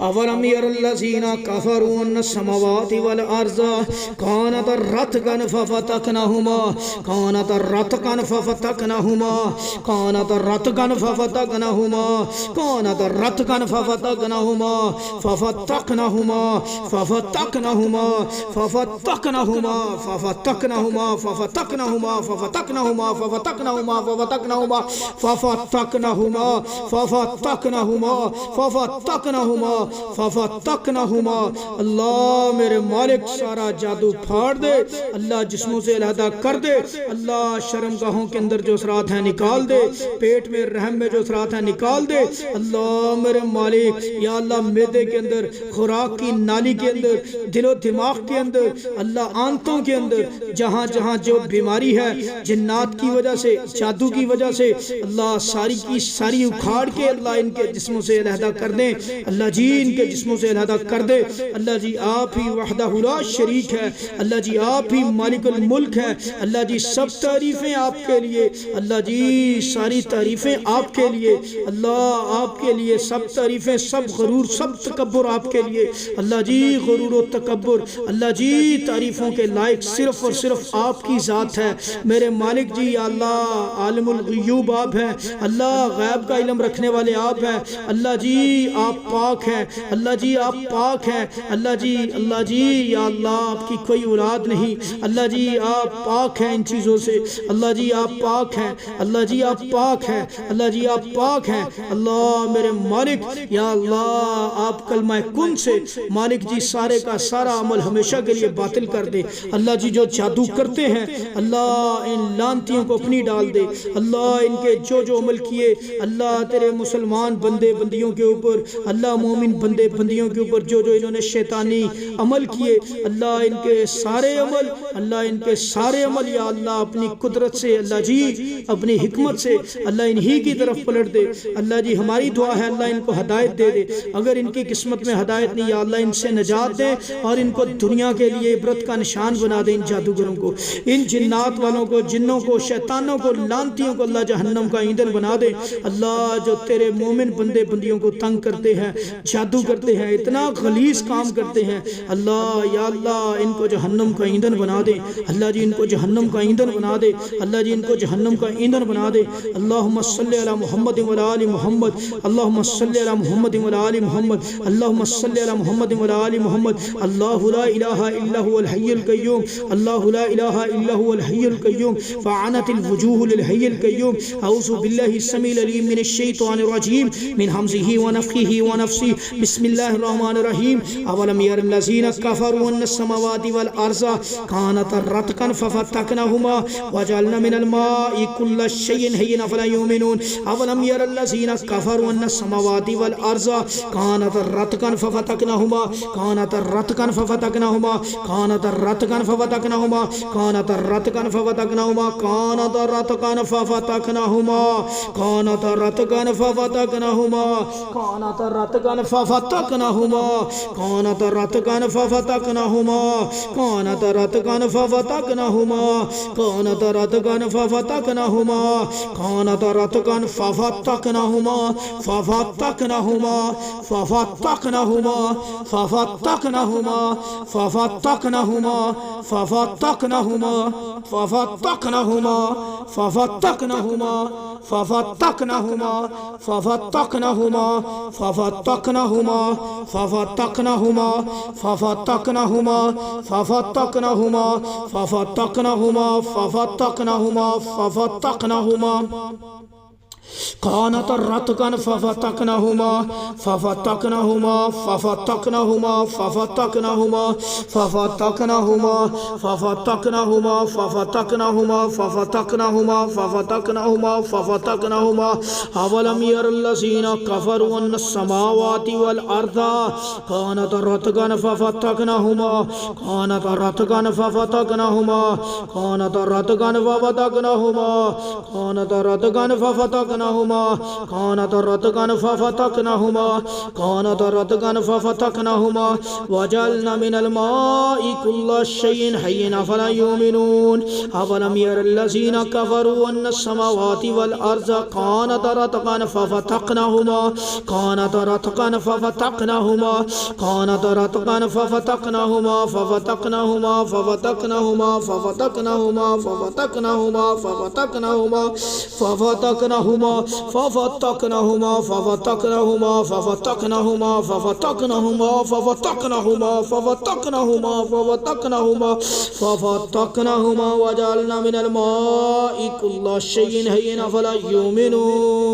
अवलम यरल्लज़ीना कफ़रू अन्ना समावाति वल अर्ज़ा कानता रतकन फफतकनहुमा कानता रतकन फफतकनहुमा कानता रतकन फफतकनहुमा कानता रतकन फफतकनहुमा फफतकनहुमा फफतकनहुमा फफतकनहुमा फफतकनहुमा फफतकनहुमा फफतकनहुमा फफतकनहुमा फफतकनहुमा फफतकनहुमा फफतकनहुमा फफतकनहुमा फफतकनहुमा। अल्लाह मेरे मालिक सारा जादू फाड़ दे, अल्लाह जिस्मों से अलहदा कर दे, अल्लाह शर्मगाहों के अंदर जो असरात हैं निकाल दे, पेट में रहम में जो असरात हैं निकाल दे। अल्लाह मेरे मालिक या अल्लाह मैदे के अंदर, खुराक की नाली के अंदर, दिलो दिमाग के अंदर, अल्लाह आंतों के अंदर जहाँ जहाँ जो बीमारी है जिन्नात की वजह से, जादू की वजह से, अल्लाह सारी की सारी उखाड़ के अल्लाह इनके जिस्मों से अलहदा कर दे। अल्लाह जी इनके जिस्मों से अलहदा कर दे। अल्लाह जी आप ही वहदहु ला शरीक है, अल्लाह जी आप ही मालिकुल मुल्क है। अल्लाह जी सब तारीफें आपके लिए, अल्लाह जी सारी तारीफें आपके लिए, अल्लाह आपके लिए सब तारीफें, सब गुरूर, सब तकब्बुर आपके लिए। अल्लाह जी गुरूर और तकब्बुर, अल्लाह जी तारीफों के लायक सिर्फ और सिर्फ आपकी ज़ात है मेरे मालिक जी। अल्लाह आलिमुल ग़ुयूब आप हैं, अल्लाह गैब का इल्म रखने वाले आप हैं। अल्लाह जी आप पाक हैं, अल्लाह जी आप पाक हैं। अल्लाह जी या अल्लाह आपकी कोई औलाद नहीं, अल्लाह जी आप पाक हैं इन चीज़ों से। अल्लाह जी आप पाक हैं, अल्लाह जी आप पाक हैं, अल्लाह जी आप पाक हैं। अल्लाह मेरे मालिक या अल्लाह आप कलमा कुन से मालिक जी सारे का सारा अमल हमेशा के लिए बातिल कर दे। अल्लाह जी जो जादू करते हैं अल्लाह इन लानतियों को अपनी डाल दे। अल्लाह इनके जो जो अमल किए अल्लाह तेरे मुसलमान बंदे बंदियों के ऊपर, अल्लाह मोमिन बंदे बंदियों के ऊपर जो जो इन्होंने शैतानी अमल किए, अल्लाह इनके सारे अमल, अल्लाह इनके सारे अमल या अल्लाह अपनी कुदरत से, अल्लाह जी अपनी हिकमत से अल्लाह इन्हीं की तरफ पलट दे। अल्लाह जी हमारी दुआ है अल्लाह इनको हदायत दे दे। अगर इनकी किस्मत में हदायत नहीं या अल्लाह इनसे नजात दे और इनको दुनिया के लिए इबरत का निशान बना दे। इन जादूगरों को, इन जिन्नात वालों को, जिन्नों को, शैतानों को, लानतियों को अल्लाह जहन्नम का ईंधन बना दे। अल्लाह जो तेरे मोमिन बंदे बंदियों को तंग करते हैं, जादू करते हैं, इतना गलीज काम करते हैं, अल्लाह या अल्लाह इनको जहन्नम का ईंधन बना दे। अल्लाह जी इनको जहन्नम का ईंधन बना दे। अल्लाह जी इनको जहन्नम का ईंधन बना दे। अल्लाहुम्मा सल्लि अला मुहम्मद व अला आलि मुहम्मद, अल्लाहुम्मा सल्लि अला मुहम्मद व अला आलि मुहम्मद, अल्लाहुम्मा सल्लि अला मुहम्मद व अला आलि मुहम्मद। अल्लाहु ला इलाहा इल्ला हुवल हय्युल क़य्यूम, अल्लाहु ला इलाहा इल्ला हुवल हय्युल क़य्यूम, फ़अनतिल वुजूहु लिल हय्यिल क़य्यूम। औज़ु बिल्लाहि समील अलीम मिनश शैतानिर रजीम मिन हमज़िही व नफ़ख़िही व नफ़्सी। बिस्मिल्लाहिर रहमानिर रहीम। अवलम यरल्लज़ीना कफ़रू अन्न समावाति वल अर्ज़ा कानता रतकन फफतकनहुमा वजअलना मिनल माइ कुल्ल शैइन हय्यिन अफ़ला युमिनून। अवलम यरल्लज़ीना कफ़रू अन्न समावाति वल अर्ज़ा कानता रतकन फफतकनहुमा कानता रतकन फफतकनहुमा कानता रतकन फफतकनहुमा कानता रतकन फफतकनहुमा कानता रतकन फफतकनहुमा कानता रतकन फफतकनहुमा कानता रतकन फफतकनहुमा कानता रतकन फफतकनहुमा कानता रतकन फफतकनहुमा कानता रतकन फफतकनहुमा कानता रतकन फफतकनहुमा फफतकनहुमा फफतकनहुमा फफतकनहुमा फफतकनहुमा फफतकनहुमा फफतकनहुमा फफतकनहुमा फफतकनहुमा फफतकनहुमा फफतकनहुमा फफतकनहुमा फफतकनहुमा फफतकनहुमा फफतकनहुमा फफतकनहुमा फफतकनहुमा कानता रतकन फफतकनहुमा फफतकनहुमा फफतकनहुमा फफतकनहुमा फफतकनहुमा फफतकनहुमा फफतकनहुमा फफतकनहुमा फफतकनहुमा फफतकनहुमा। अवलम यरल्लज़ीना कफ़रू अन्न समावाति वल अर्ज़ा कानता रतकन फफतकनहुमा कानता रतकन फफतकनहुमा कानता रतकन फफतकनहुमा कानता रतकन फफतकनहुमा फफतकनहुमा कानत रतकन फफतकनहुमा कानत रतकन फफतकनहुमा वजअलना मिनल माइ कुल्ल शैइन हय्यिन अफला युमिनून अवलम यरल्लज़ीना कफ़रू अन्नस समावाति वल अर्ज़ कानत रतकन फफतकनहुमा कानत रतकन फफतकनहुमा कानत रतकन फफतकनहुमा फफतकनहुमा फफतकनहुमा फफतकनहुमा फफतकनहुमा फफतकनहुमा फफतकनहुमा फफतकनहुमा फफतकनहुमा फफतकनहुमा फफतकनहुमा फफतकनहुमा फफतकनहुमा फफतकनहुमा फफतकनहुमा वजअलना मिनल माइ कुल्ल शैइन हय्यिन अफला युमिनून।